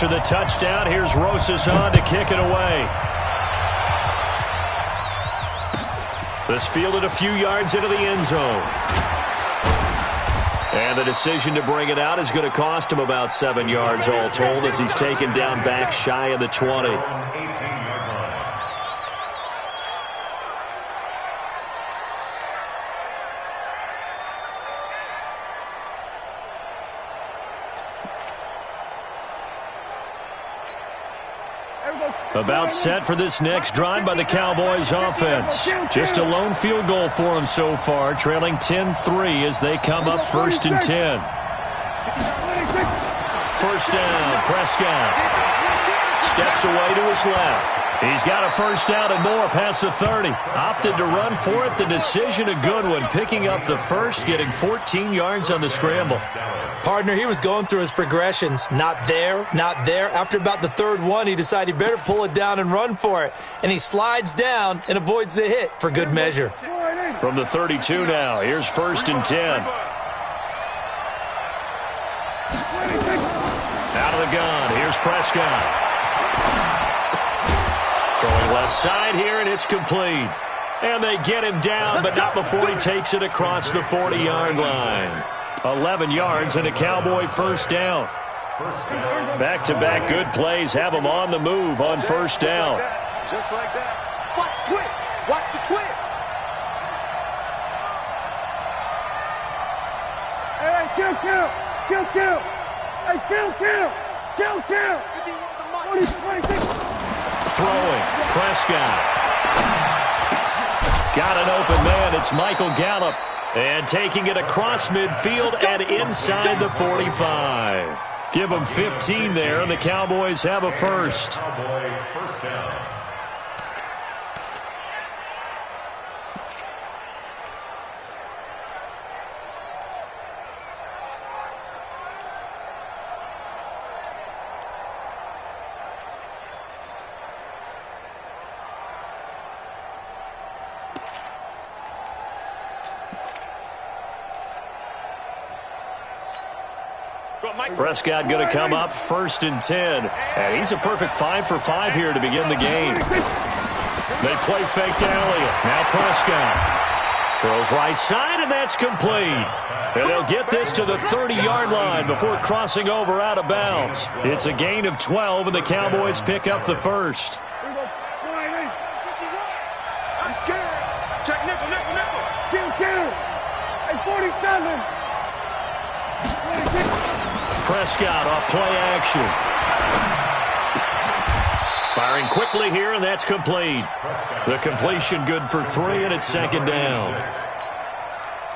After the touchdown, here's Rosas on to kick it away. This fielded a few yards into the end zone. And the decision to bring it out is going to cost him about 7 yards all told as he's taken down back shy of the 20. About set for this next drive by the Cowboys offense. Just a lone field goal for them so far, trailing 10-3 as they come up 1st and 10. First down, Prescott. Steps away to his left. He's got a first down and more past the 30. Opted to run for it. The decision a good one. Picking up the first, getting 14 yards on the scramble. Partner, he was going through his progressions. Not there, not there. After about the third one, he decided he better pull it down and run for it. And he slides down and avoids the hit for good measure. From the 32 now, here's 1st and 10. Out of the gun, here's Prescott. Throwing left side here, and it's complete. And they get him down, but not before he takes it across the 40-yard line. 11 yards and a Cowboy first down. Back-to-back good plays have him on the move on first down. Just like that. Watch the twist. Watch the twist. Hey, kill. Hey, kill. 26. Throwing. Prescott. Got an open man. It's Michael Gallup. And taking it across midfield and inside the 45. Give them 15 there, and the Cowboys have a first. First down. Prescott going to come up 1st and 10. And he's a perfect 5 for 5 here to begin the game. They play fake to Elliott. Now Prescott throws right side, and that's complete. And they'll get this to the 30-yard line before crossing over out of bounds. It's a gain of 12, and the Cowboys pick up the first. I'm scared. Check nickel. Kill. Hey, 47. Prescott off play action. Firing quickly here, and that's complete. The completion good for 3, and it's 2nd down.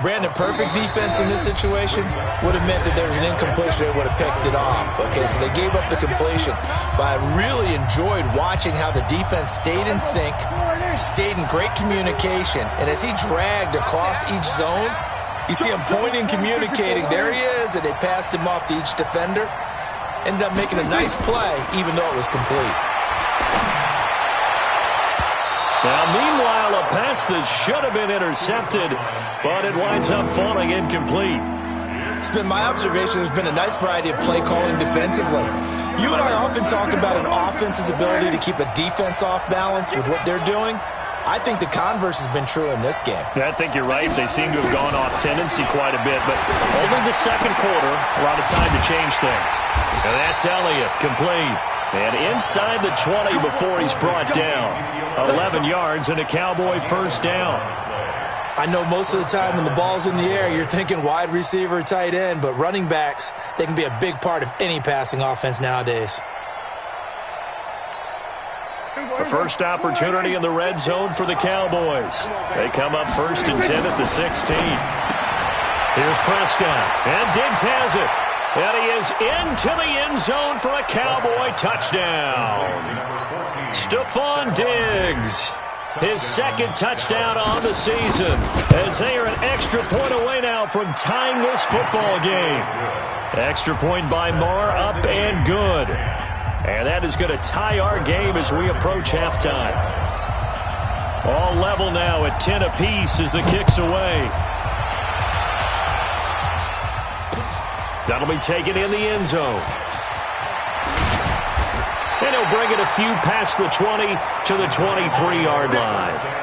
Brandon, perfect defense in this situation would have meant that there was an incompletion. They would have picked it off. Okay, so they gave up the completion. But I really enjoyed watching how the defense stayed in sync, stayed in great communication, and as he dragged across each zone, you see him pointing, communicating. There he is, and they passed him off to each defender. Ended up making a nice play, even though it was complete. Now, meanwhile, a pass that should have been intercepted, but it winds up falling incomplete. It's been my observation there's been a nice variety of play calling defensively. You and I often talk about an offense's ability to keep a defense off balance with what they're doing. I think the converse has been true in this game. I think you're right. They seem to have gone off tendency quite a bit, but only the second quarter, a lot of time to change things. And that's Elliott, complete. And inside the 20 before he's brought down. 11 yards and a Cowboy first down. I know most of the time when the ball's in the air, you're thinking wide receiver, tight end, but running backs, they can be a big part of any passing offense nowadays. The first opportunity in the red zone for the Cowboys. They come up 1st and 10 at the 16. Here's Prescott, and Diggs has it. And he is into the end zone for a Cowboy touchdown. Stephon Diggs, his 2nd touchdown on the season, as they are an extra point away now from tying this football game. Extra point by Marr, up and good. And that is going to tie our game as we approach halftime. All level now at 10 apiece as the kick's away. That'll be taken in the end zone. And he'll bring it a few past the 20 to the 23-yard line.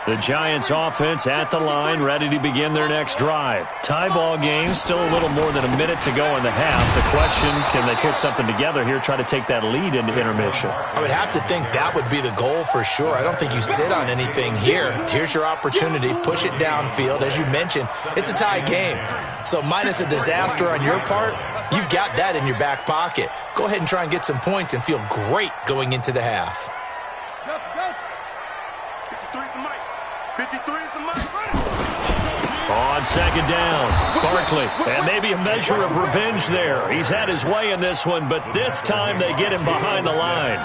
The Giants offense at the line, ready to begin their next drive. Tie ball game, still a little more than a minute to go in the half. The question, can they put something together here, try to take that lead into intermission? I would have to think that would be the goal for sure. I don't think you sit on anything here. Here's your opportunity. Push it downfield. As you mentioned, it's a tie game. So minus a disaster on your part, you've got that in your back pocket. Go ahead and try and get some points and feel great going into the half. 53 is the mic. On second down, Barkley, and maybe a measure of revenge there. He's had his way in this one, but this time they get him behind the line.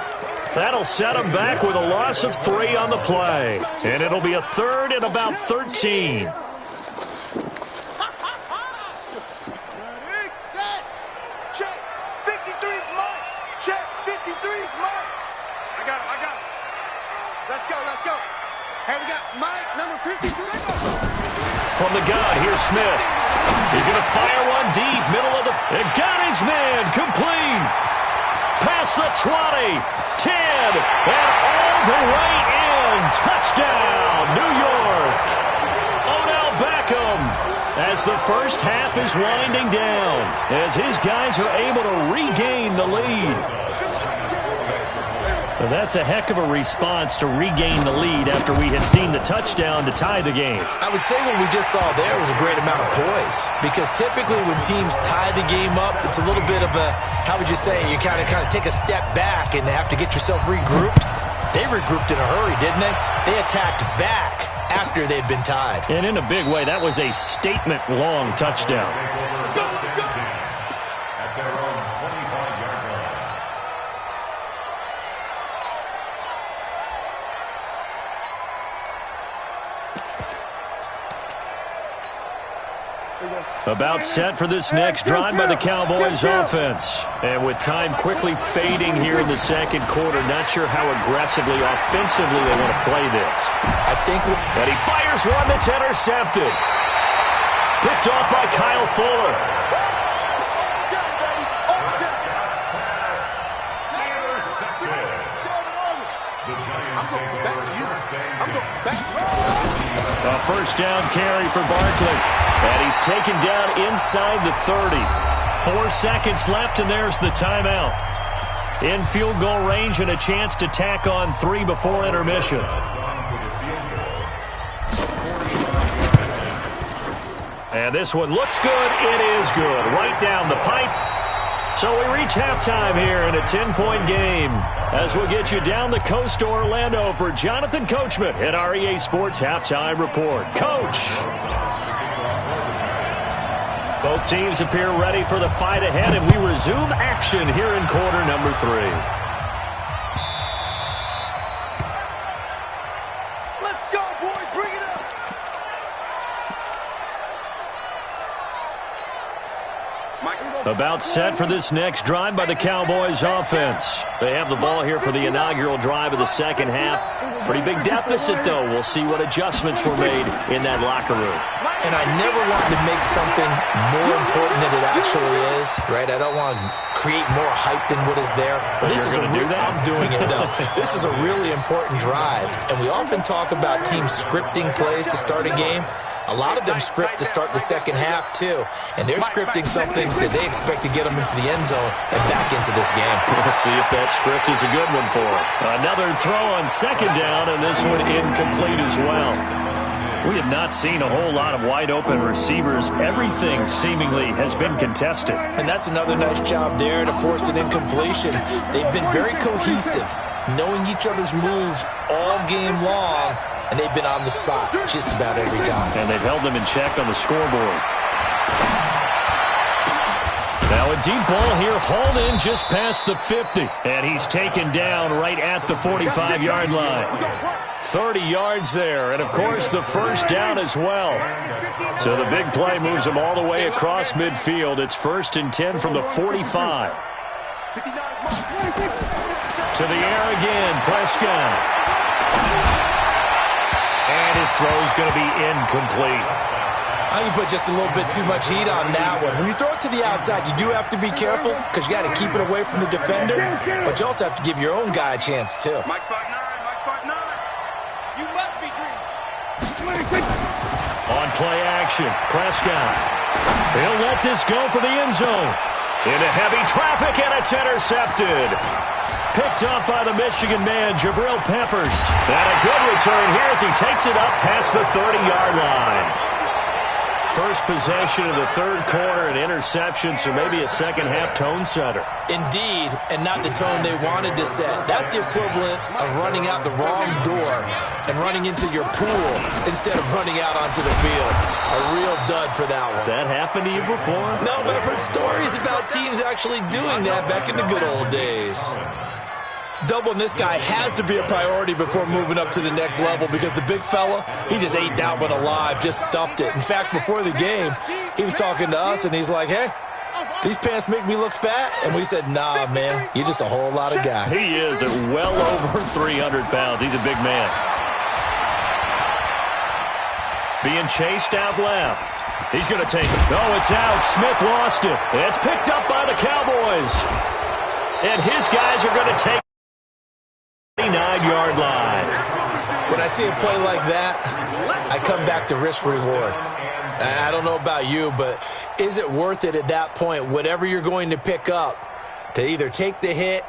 That'll set him back with a loss of 3 on the play, and it'll be a third and about 13. Check. 53 is mine. Check. 53 is mine. I got him. Let's go. Hey, we got Mike, number 52. From the gun, here's Smith. He's going to fire one deep, middle of the... And got his man, complete. Past the 20, 10, and all the way in. Touchdown, New York. Odell Beckham, as the first half is winding down, as his guys are able to regain the lead. Well, that's a heck of a response to regain the lead after we had seen the touchdown to tie the game. I would say what we just saw there was a great amount of poise, because typically when teams tie the game up, it's a little bit of a, how would you say, you kind of take a step back and have to get yourself regrouped. They regrouped in a hurry, didn't they? They attacked back after they'd been tied. And in a big way, that was a statement-long touchdown. About set for this next drive by the Cowboys offense. And with time quickly fading here in the second quarter, not sure how aggressively, offensively they want to play this. I think... And he fires one that's intercepted. Picked off by Kyle Fuller. A first down carry for Barkley. And he's taken down inside the 30. 4 seconds left, and there's the timeout. In field goal range and a chance to tack on 3 before intermission. And this one looks good. It is good. Right down the pipe. So we reach halftime here in a 10-point game as we'll get you down the coast to Orlando for Jonathan Coachman at our EA Sports Halftime Report. Coach! Both teams appear ready for the fight ahead, and we resume action here in quarter number 3. Let's go, boys. Bring it up. About set for this next drive by the Cowboys offense. They have the ball here for the inaugural drive of the second half. Pretty big deficit, though. We'll see what adjustments were made in that locker room. And I never want to make something more important than it actually is, right? I don't want to create more hype than what is there. But this is do that? I'm doing it, though. This is a really important drive. And we often talk about teams scripting plays to start a game. A lot of them script to start the second half, too. And they're scripting something that they expect to get them into the end zone and back into this game. We'll see if that script is a good one for them. Another throw on second down, and this one incomplete as well. We have not seen a whole lot of wide-open receivers. Everything seemingly has been contested. And that's another nice job there to force an incompletion. They've been very cohesive, knowing each other's moves all game long. And they've been on the spot just about every time. And they've held them in check on the scoreboard. Now a deep ball here, hauled in just past the 50. And he's taken down right at the 45-yard line. 30 yards there, and of course the first down as well. So the big play moves them all the way across midfield. It's 1st and 10 from the 45. To the air again, Prescott. And his throw is going to be incomplete. I think you put just a little bit too much heat on that one. When you throw it to the outside, you do have to be careful because you got to keep it away from the defender, but you also have to give your own guy a chance, too. Mike 5'9", Mike 5'9". You must be dreaming. On play action, Prescott. He'll let this go for the end zone. Into heavy traffic, and it's intercepted. Picked up by the Michigan man, Jabril Peppers. And a good return here as he takes it up past the 30-yard line. First possession of the third quarter, an interception, so maybe a second-half tone setter. Indeed, and not the tone they wanted to set. That's the equivalent of running out the wrong door and running into your pool instead of running out onto the field. A real dud for that one. Has that happened to you before? No, but I've heard stories about teams actually doing that back in the good old days. Doubling this guy has to be a priority before moving up to the next level because the big fella, he just ate that one alive, just stuffed it. In fact, before the game, he was talking to us, and he's like, hey, these pants make me look fat? And we said, nah, man, you're just a whole lot of guy. He is at well over 300 pounds. He's a big man. Being chased out left. He's going to take it. Oh, it's out. Smith lost it. It's picked up by the Cowboys. And his guys are going to take 9-yard line. When I see a play like that, I come back to risk reward. I don't know about you, but is it worth it at that point, whatever you're going to pick up, to either take the hit,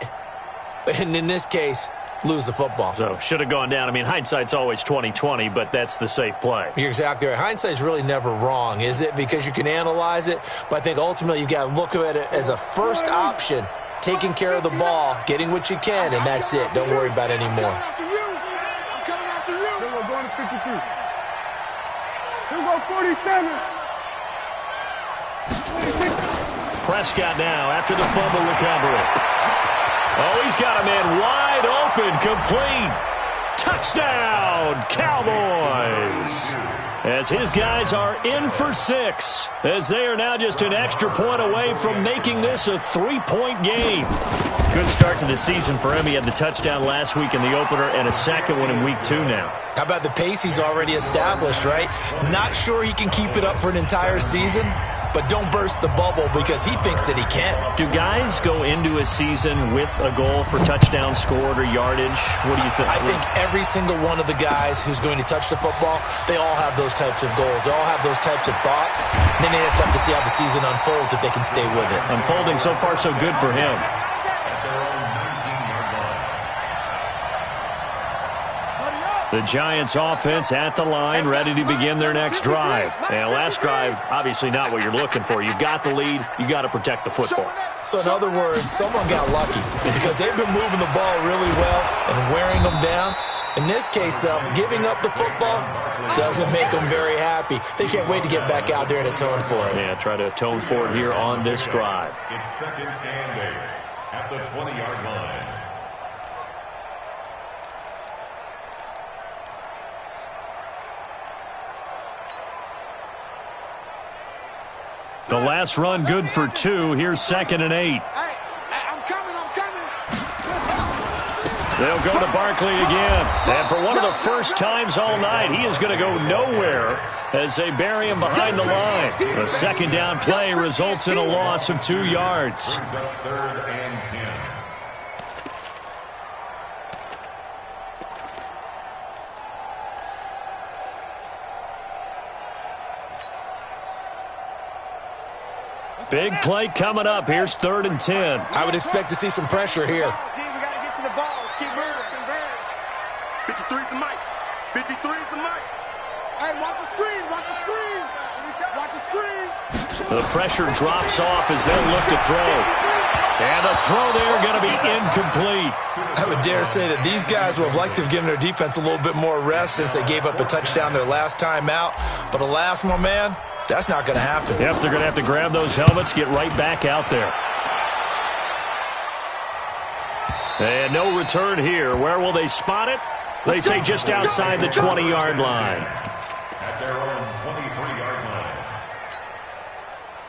and in this case, lose the football? So, should have gone down. I mean, hindsight's always 20/20, but that's the safe play. You're exactly right. Hindsight's really never wrong, is it? Because you can analyze it, but I think ultimately you got to look at it as a first option. Taking care of the ball, getting what you can, and that's it. Don't worry about it anymore. I'm coming after you. Here we go, going to 52. Here we go, 47. 26. Prescott now after the fumble recovery. Oh, he's got a man wide open, complete. Touchdown, Cowboys. As his guys are in for 6, as they are now just an extra point away from making this a 3-point game. Good start to the season for him. He had the touchdown last week in the opener and a second one in week 2 now. How about the pace he's already established, right? Not sure he can keep it up for an entire season, but don't burst the bubble because he thinks that he can. Do guys go into a season with a goal for touchdown scored or yardage? What do you think? I think every single one of the guys who's going to touch the football, they all have those types of goals. They all have those types of thoughts. Then they just have to see how the season unfolds if they can stay with it. Unfolding so far so good for him. The Giants offense at the line, ready to begin their next drive. And last drive, obviously not what you're looking for. You've got the lead. You got to protect the football. So in other words, someone got lucky because they've been moving the ball really well and wearing them down. In this case, though, giving up the football doesn't make them very happy. They can't wait to get back out there and atone for it. Yeah, try to atone for it here on this drive. It's 2nd and 8 at the 20-yard line. The last run good for 2. Here's 2nd and 8. Hey, I'm coming. They'll go to Barkley again. And for one of the first times all night, he is going to go nowhere as they bury him behind the line. The second down play results in a loss of 2 yards. 3rd and 10. Big play coming up. Here's 3rd and 10. I would expect to see some pressure here. Team, we got to get to the ball. Let's keep moving. 53 is the mic. 53 is the mic. Hey, watch the screen. Watch the screen. Watch the screen. The pressure drops off as they look to throw. And the throw there going to be incomplete. I would dare say that these guys would have liked to have given their defense a little bit more rest since they gave up a touchdown their last time out. But alas, my man, that's not going to happen. Yep, they're going to have to grab those helmets, get right back out there. And no return here. Where will they spot it? They say just outside the 20-yard line. At their own 23-yard line.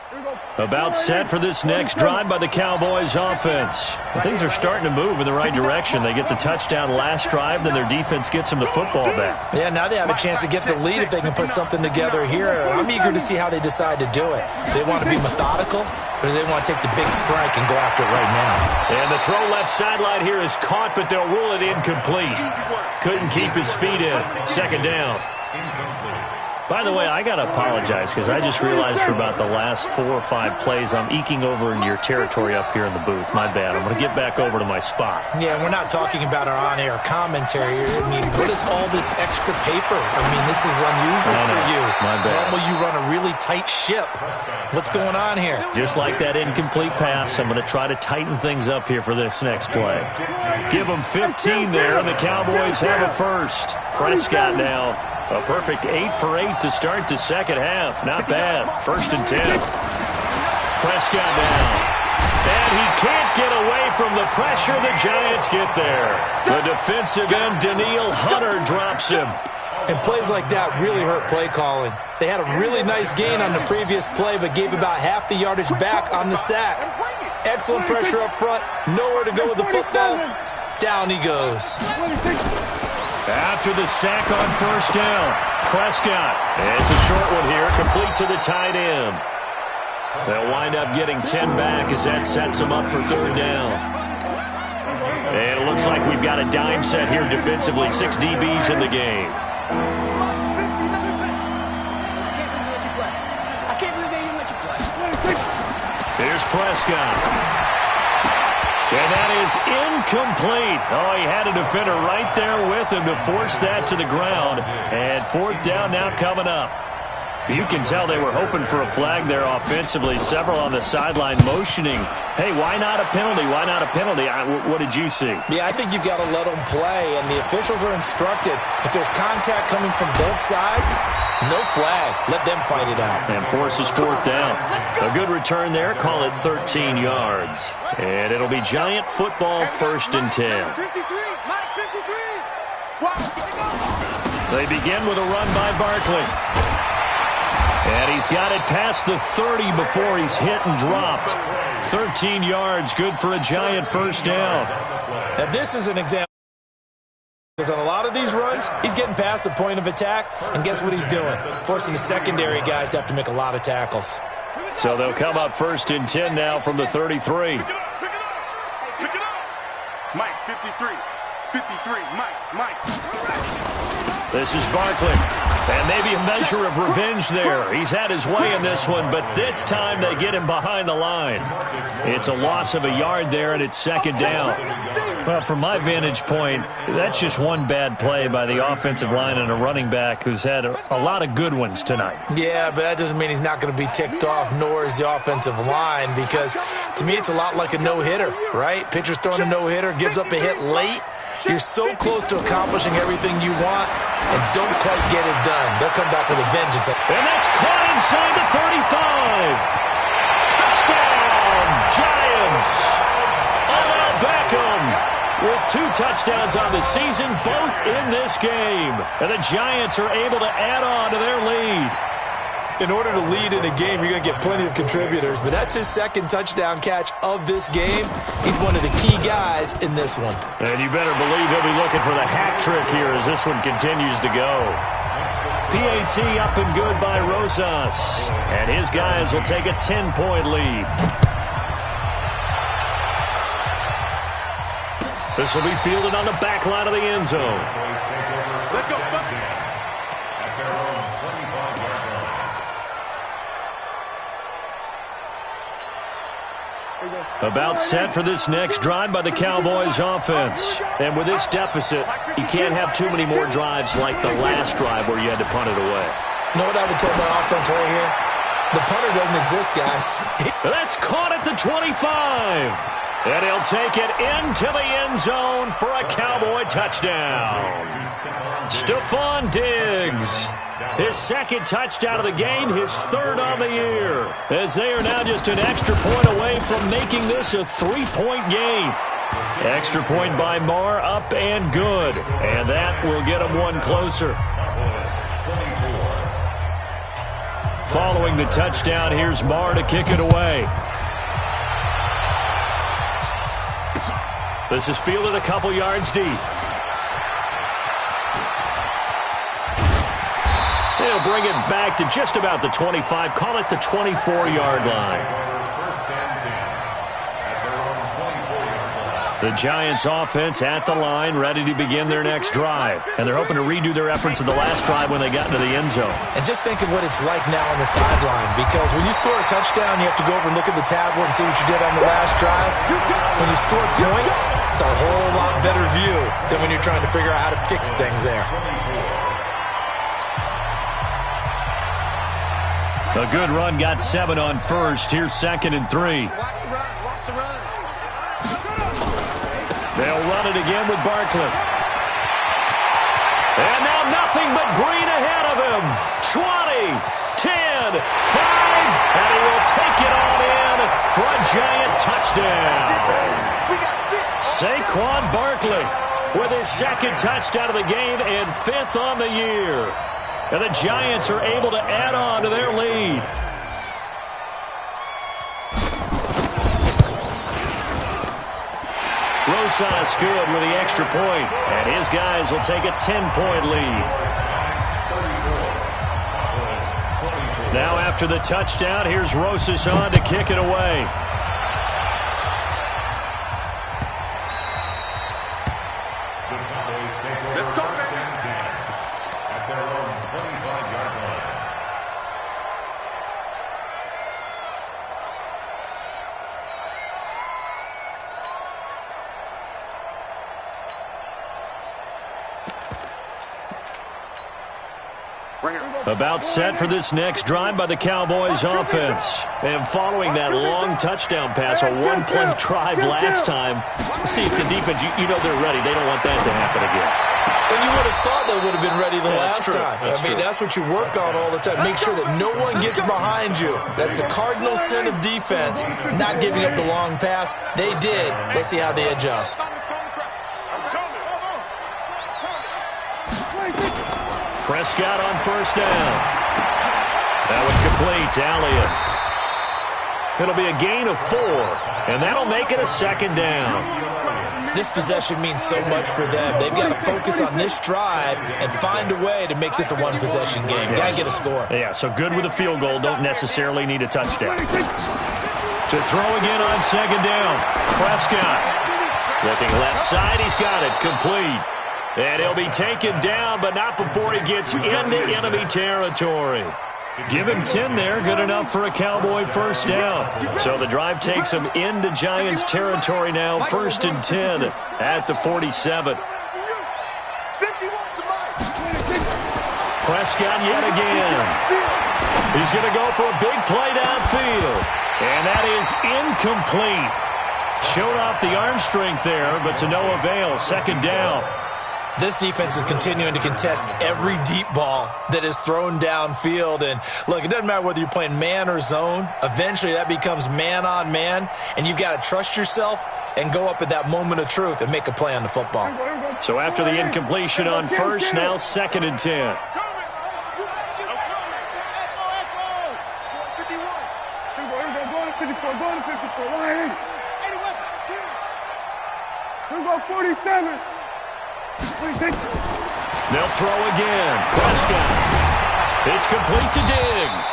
Here we go. About set for this next drive by the Cowboys offense. Well, things are starting to move in the right direction. They get the touchdown last drive, then their defense gets them the football back. Yeah, now they have a chance to get the lead if they can put something together here. I'm eager to see how they decide to do it. Do they want to be methodical, or do they want to take the big strike and go after it right now? And the throw left sideline here is caught, but they'll rule it incomplete. Couldn't keep his feet in. Second down. By the way, I got to apologize because I just realized for about the last 4 or 5 plays I'm eking over into your territory up here in the booth. My bad. I'm going to get back over to my spot. Yeah, we're not talking about our on-air commentary. I mean, what is all this extra paper? I mean, this is unusual for you. My bad. Normally you run a really tight ship. What's going on here? Just like that incomplete pass, I'm going to try to tighten things up here for this next play. Give them 15 there, and the Cowboys have a first. Prescott now. A perfect 8 for 8 to start the second half. Not bad. 1st and 10. Prescott now. And he can't get away from the pressure. The Giants get there. The defensive end, Danielle Hunter, drops him. And plays like that really hurt play calling. They had a really nice gain on the previous play, but gave about half the yardage back on the sack. Excellent pressure up front. Nowhere to go with the football. Down he goes. After the sack on 1st down, Prescott. And it's a short one here, complete to the tight end. They'll wind up getting 10 back as that sets them up for 3rd down. And it looks like we've got a dime set here defensively. 6 DBs in the game. I can't believe they even let you play. Here's Prescott. And that is incomplete. Oh, he had a defender right there with him to force that to the ground. And 4th down now coming up. You can tell they were hoping for a flag there offensively. Several on the sideline motioning. Hey, why not a penalty? Why not a penalty? What did you see? Yeah, I think you've got to let them play, and the officials are instructed. If there's contact coming from both sides, no flag. Let them fight it out. And forces 4th down. A good return there. Call it 13 yards. And it'll be Giant football 1st and 10. Mike 53. Wow. They begin with a run by Barkley. And he's got it past the 30 before he's hit and dropped. 13 yards, good for a Giant 1st down. Now this is an example. Because on a lot of these runs, he's getting past the point of attack, and guess what he's doing? Forcing the secondary guys to have to make a lot of tackles. So they'll come up 1st and 10 now from the 33. Pick it up. Mike, 53. 53. Mike. This is Barkley. And maybe a measure of revenge there. He's had his way in this one, but this time they get him behind the line. It's a loss of a yard there, and it's 2nd down. Well, from my vantage point, that's just one bad play by the offensive line and a running back who's had a lot of good ones tonight. Yeah, but that doesn't mean he's not going to be ticked off, nor is the offensive line, because to me it's a lot like a no-hitter, right? Pitcher's throwing a no-hitter, gives up a hit late. You're so close to accomplishing everything you want and don't quite get it done. They'll come back with a vengeance. And that's caught inside the 35. Touchdown, Giants. Odell Beckham with 2 touchdowns on the season, both in this game. And the Giants are able to add on to their lead. In order to lead in a game, you're going to get plenty of contributors, but that's his 2nd touchdown catch of this game. He's one of the key guys in this one. And you better believe he'll be looking for the hat trick here as this one continues to go. PAT up and good by Rosas. And his guys will take a 10-point lead. This will be fielded on the back line of the end zone. Let's go. About set for this next drive by the Cowboys offense. And with this deficit, you can't have too many more drives like the last drive where you had to punt it away. You know what I would tell my offense right here? The punter doesn't exist, guys. That's caught at the 25. And he'll take it into the end zone for a Cowboy touchdown. Stephon Diggs. His 2nd touchdown of the game, his 3rd on the year. As they are now just an extra point away from making this a 3-point game. Extra point by Marr, up and good. And that will get them one closer. Following the touchdown, here's Marr to kick it away. This is fielded a couple yards deep. They'll bring it back to just about the 25. Call it the 24-yard line. The Giants offense at the line, ready to begin their next drive. And they're hoping to redo their efforts of the last drive when they got into the end zone. And just think of what it's like now on the sideline, because when you score a touchdown, you have to go over and look at the tablet and see what you did on the last drive. When you score points, it's a whole lot better view than when you're trying to figure out how to fix things there. A good run, got 7 on first. Here's 2nd and 3. They'll run it again with Barkley. And now nothing but green ahead of him. 20, 10, 5, and he will take it on in for a Giant touchdown. Saquon Barkley with his 2nd touchdown of the game and 5th on the year. And the Giants are able to add on to their lead. Rosas good with the extra point, and his guys will take a 10-point lead. Now after the touchdown, here's Rosas on to kick it away. About set for this next drive by the Cowboys offense. And following that long touchdown pass, a one-play drive last time, see if the defense, you know they're ready. They don't want that to happen again. And you would have thought they would have been ready the last time. That's what you work on all the time. Make sure that no one gets behind you. That's the cardinal sin of defense, not giving up the long pass. They did. Let's see how they adjust. Prescott on first down. That was complete to Elliott. It'll be a gain of 4, and that'll make it a 2nd down. This possession means so much for them. They've got to focus on this drive and find a way to make this a one-possession game. Got to get a score. Yeah, so good with a field goal. Don't necessarily need a touchdown. To throw again on 2nd down. Prescott looking left side. He's got it. Complete. And he'll be taken down, but not before he gets into enemy territory. Give him 10 there, good enough for a Cowboy first down. So the drive takes him into Giants territory now, 1st and 10 at the 47. Prescott yet again. He's going to go for a big play downfield. And that is incomplete. Showed off the arm strength there, but to no avail. 2nd down. This defense is continuing to contest every deep ball that is thrown downfield. And, look, it doesn't matter whether you're playing man or zone. Eventually, that becomes man-on-man, and you've got to trust yourself and go up at that moment of truth and make a play on the football. So after the incompletion on first, now 2nd and 10. Here we go, 47. They'll throw again. Prescott. It's complete to Diggs.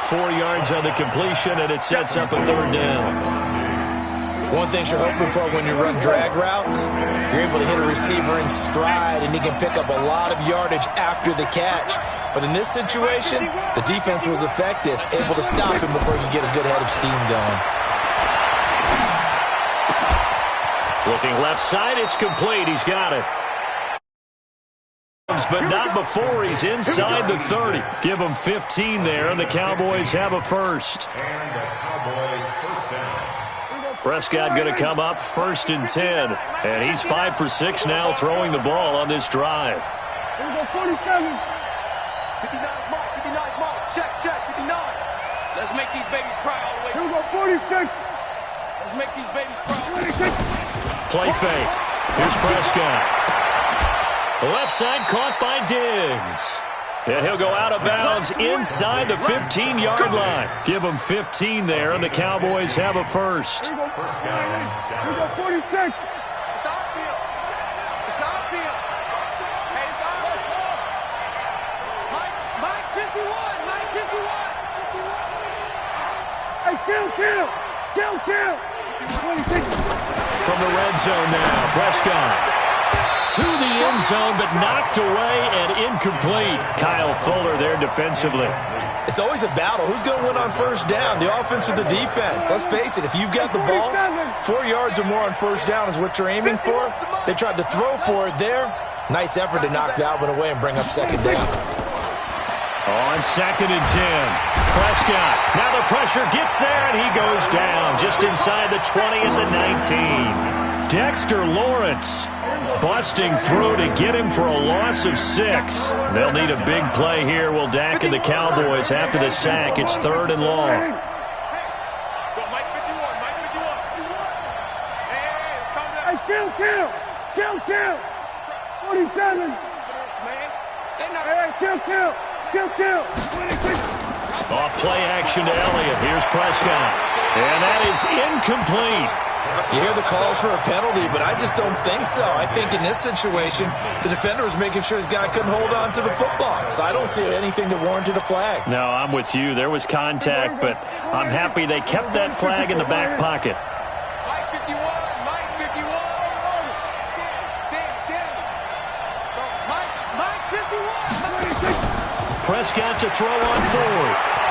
4 yards on the completion, and it sets up a 3rd down. One thing you're hoping for when you run drag routes, you're able to hit a receiver in stride, and he can pick up a lot of yardage after the catch. But in this situation, the defense was effective, able to stop him before you get a good head of steam going. Looking left side, it's complete. He's got it. But not before he's inside the 30. Give him 15 there, and the Cowboys have a first. Prescott going to come up 1st and 10. And he's 5 for 6 now throwing the ball on this drive. Here we go, 47. 59 mark, 59 mark. Check, 59. Let's make these babies cry all the way. Here we go, 46. Let's make these babies cry. Play fake. Here's Prescott. Left side caught by Diggs. And he'll go out of bounds inside the 15-yard line. Give them 15 there, and the Cowboys have a first. Here we go, 46. It's outfield. It's outfield. Hey, it's outfield. Mike 51. Mike 51. Hey, kill. 26. From the red zone now, Prescott to the end zone, but knocked away and incomplete. Kyle Fuller there defensively. It's always a battle. Who's going to win on first down, the offense or the defense? Let's face it, if you've got the ball, 4 yards or more on first down is what you're aiming for. They tried to throw for it there. Nice effort to knock that one away and bring up second down. On 2nd and 10, Prescott. Now the pressure gets there, and he goes down just inside the 20 at the 19. Dexter Lawrence busting through to get him for a loss of 6. They'll need a big play here. Will Dak and the Cowboys after the sack. It's 3rd and long. Hey, kill. 47. Hey, kill. 26. Off play action to Elliott. Here's Prescott. And that is incomplete. You hear the calls for a penalty, but I just don't think so. I think in this situation, the defender was making sure his guy couldn't hold on to the football. So I don't see anything that warranted a flag. No, I'm with you. There was contact, but I'm happy they kept that flag in the back pocket. Mike 51. Mike 51. Mike 51. Prescott to throw on 4th.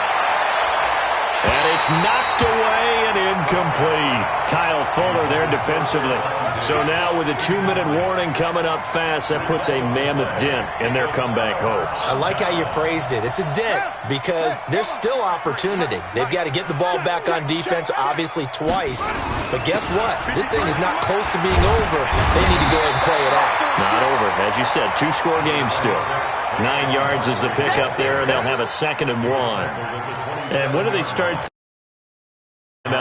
And it's knocked away and incomplete. Kyle Fuller there defensively. So now with a 2-minute warning coming up fast, that puts a mammoth dent in their comeback hopes. I like how you phrased it. It's a dent because there's still opportunity. They've got to get the ball back on defense, obviously twice. But guess what? This thing is not close to being over. They need to go ahead and play it out. Not over. As you said, 2-score game still. 9 yards is the pickup there, and they'll have a 2nd and 1. And when do they start?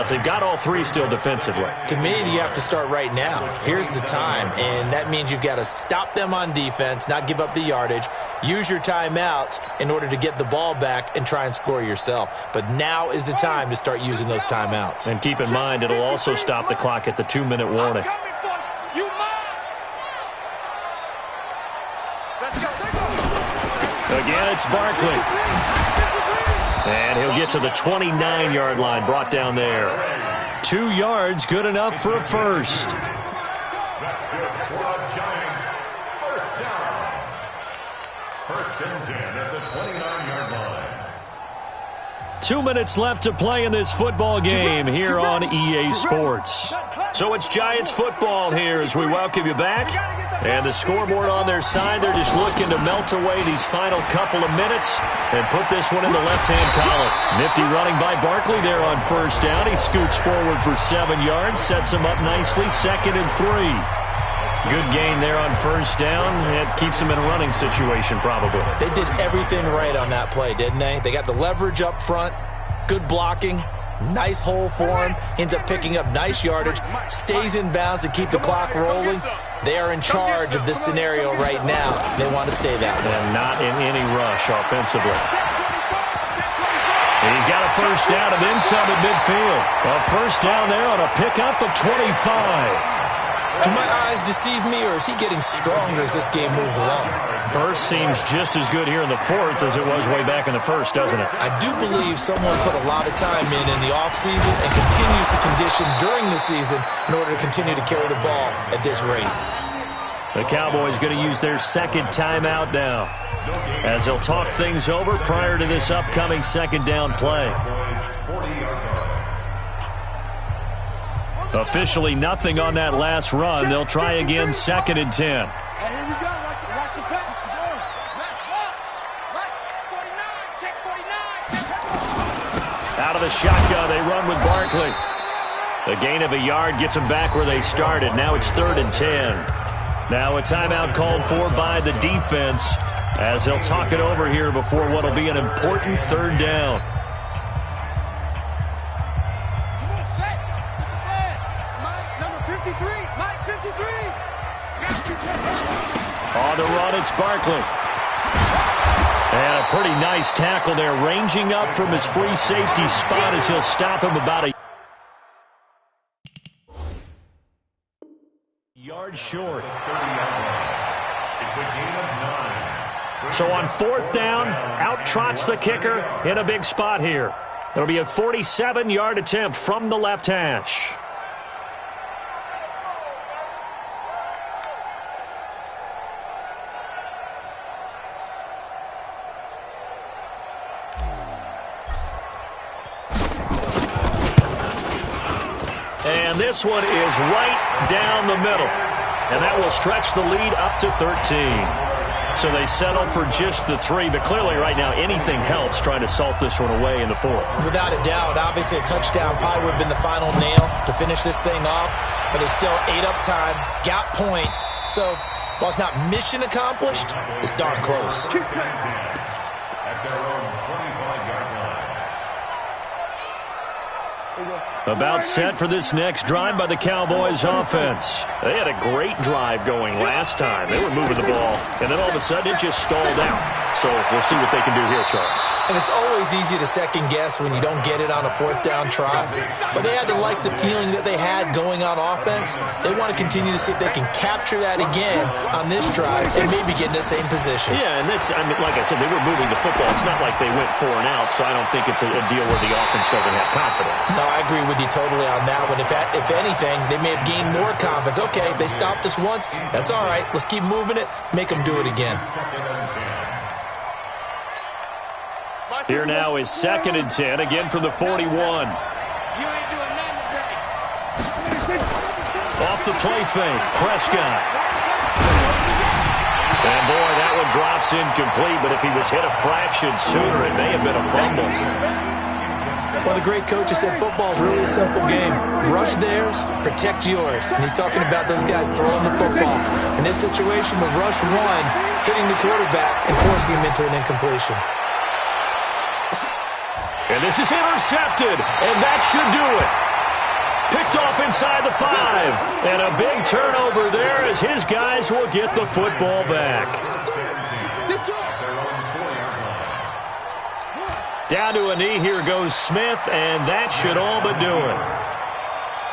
They've got all 3 still defensively. To me, you have to start right now. Here's the time, and that means you've got to stop them on defense, not give up the yardage, use your timeouts in order to get the ball back and try and score yourself. But now is the time to start using those timeouts. And keep in mind, it'll also stop the clock at the 2-minute warning. Again, it's Barkley. And he'll get to the 29-yard line, brought down there. 2 yards, good enough for a first. That's good for the Giants. First down. 1st and 10 at the 29-yard line. 2 minutes left to play in this football game here on EA Sports. So it's Giants football here as we welcome you back. And the scoreboard on their side, they're just looking to melt away these final couple of minutes and put this one in the left-hand column. Nifty running by Barkley there on first down. He scoots forward for 7 yards, sets him up nicely, 2nd and 3. Good gain there on first down. It keeps him in a running situation probably. They did everything right on that play, didn't they? They got the leverage up front, good blocking, nice hole for him, ends up picking up nice yardage, stays in bounds to keep the clock rolling. They are in charge of this scenario right now. They want to stay that way. And not in any rush offensively. And he's got a first down and then some at midfield. A first down there on a pickup of 25. Do my eyes deceive me, or is he getting stronger as this game moves along? Burst seems just as good here in the 4th as it was way back in the 1st, doesn't it? I do believe someone put a lot of time in the offseason and continues to condition during the season in order to continue to carry the ball at this rate. The Cowboys going to use their 2nd timeout now as they'll talk things over prior to this upcoming 2nd down play. Officially nothing on that last run. They'll try again 2nd and 10. Hey, here we go. Watch the pass. Right. 49. Check 49. Out of the shotgun, they run with Barkley. The gain of a yard gets them back where they started. Now it's 3rd and 10. Now a timeout called for by the defense as they'll talk it over here before what will be an important 3rd down. On the run, it's Barkley. And a pretty nice tackle there, ranging up from his free safety spot as he'll stop him about a yard short. It's a gain of 9. So on 4th down, out trots the kicker in a big spot here. It'll be a 47-yard attempt from the left hash. And this one is right down the middle. And that will stretch the lead up to 13. So they settle for just the 3. But clearly right now anything helps trying to salt this one away in the 4th. Without a doubt. Obviously a touchdown probably would have been the final nail to finish this thing off. But it's still ate up time. Got points. So while it's not mission accomplished, it's darn close. At their own 25-yard line. About set for this next drive by the Cowboys offense. They had a great drive going last time. They were moving the ball, and then all of a sudden it just stalled out. So we'll see what they can do here, Charles. And it's always easy to second guess when you don't get it on a 4th down try. But they had to like the feeling that they had going on offense. They want to continue to see if they can capture that again on this drive and maybe get in the same position. Yeah, and that's, I mean, like I said, they were moving the football. It's not like they went 4 and out, so I don't think it's a deal where the offense doesn't have confidence. No, I agree with you totally on that one. If anything, they may have gained more confidence. Okay, they stopped us once. That's all right. Let's keep moving it. Make them do it again. Here now is 2nd and 10, again from the 41. Off the play fake, Prescott. And boy, that one drops incomplete, but if he was hit a fraction sooner, it may have been a fumble. Well, the great coach has said football is really a simple game. Rush theirs, protect yours. And he's talking about those guys throwing the football. In this situation, the rush won, hitting the quarterback and forcing him into an incompletion. And this is intercepted, and that should do it. Picked off inside the 5. And a big turnover there as his guys will get the football back. Down to a knee, here goes Smith, and that should all but do it.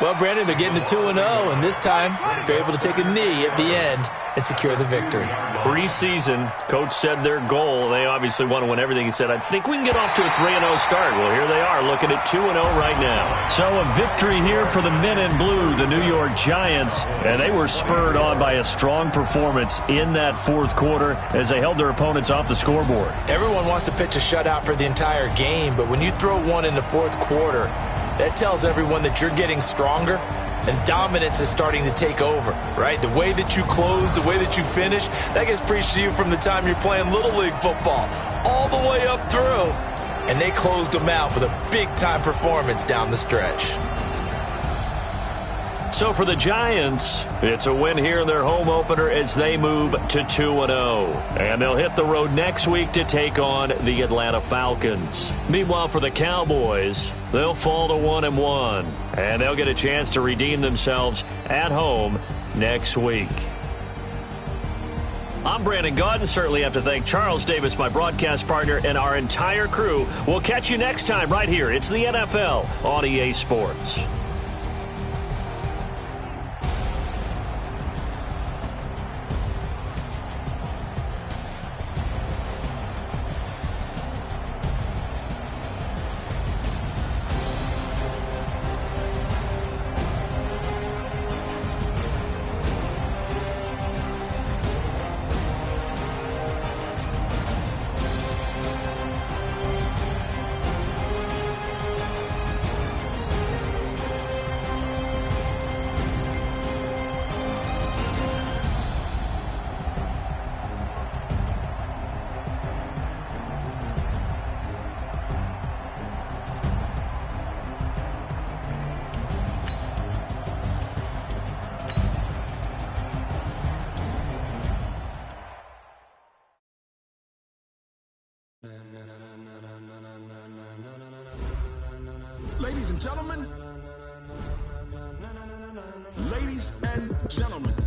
Well, Brandon, they're getting to 2-0, and this time they're able to take a knee at the end and secure the victory. Preseason, coach said their goal, they obviously want to win everything. He said, I think we can get off to a 3-0 start. Well, here they are looking at 2-0 right now. So a victory here for the men in blue, the New York Giants, and they were spurred on by a strong performance in that 4th quarter as they held their opponents off the scoreboard. Everyone wants to pitch a shutout for the entire game, but when you throw one in the 4th quarter, that tells everyone that you're getting stronger and dominance is starting to take over, right? The way that you close, the way that you finish, that gets preached to you from the time you're playing Little League football all the way up through. And they closed them out with a big-time performance down the stretch. So for the Giants, it's a win here in their home opener as they move to 2-0. And they'll hit the road next week to take on the Atlanta Falcons. Meanwhile, for the Cowboys, they'll fall to 1-1. And they'll get a chance to redeem themselves at home next week. I'm Brandon Gaudin. Certainly have to thank Charles Davis, my broadcast partner, and our entire crew. We'll catch you next time right here. It's the NFL on EA Sports. Ladies and gentlemen,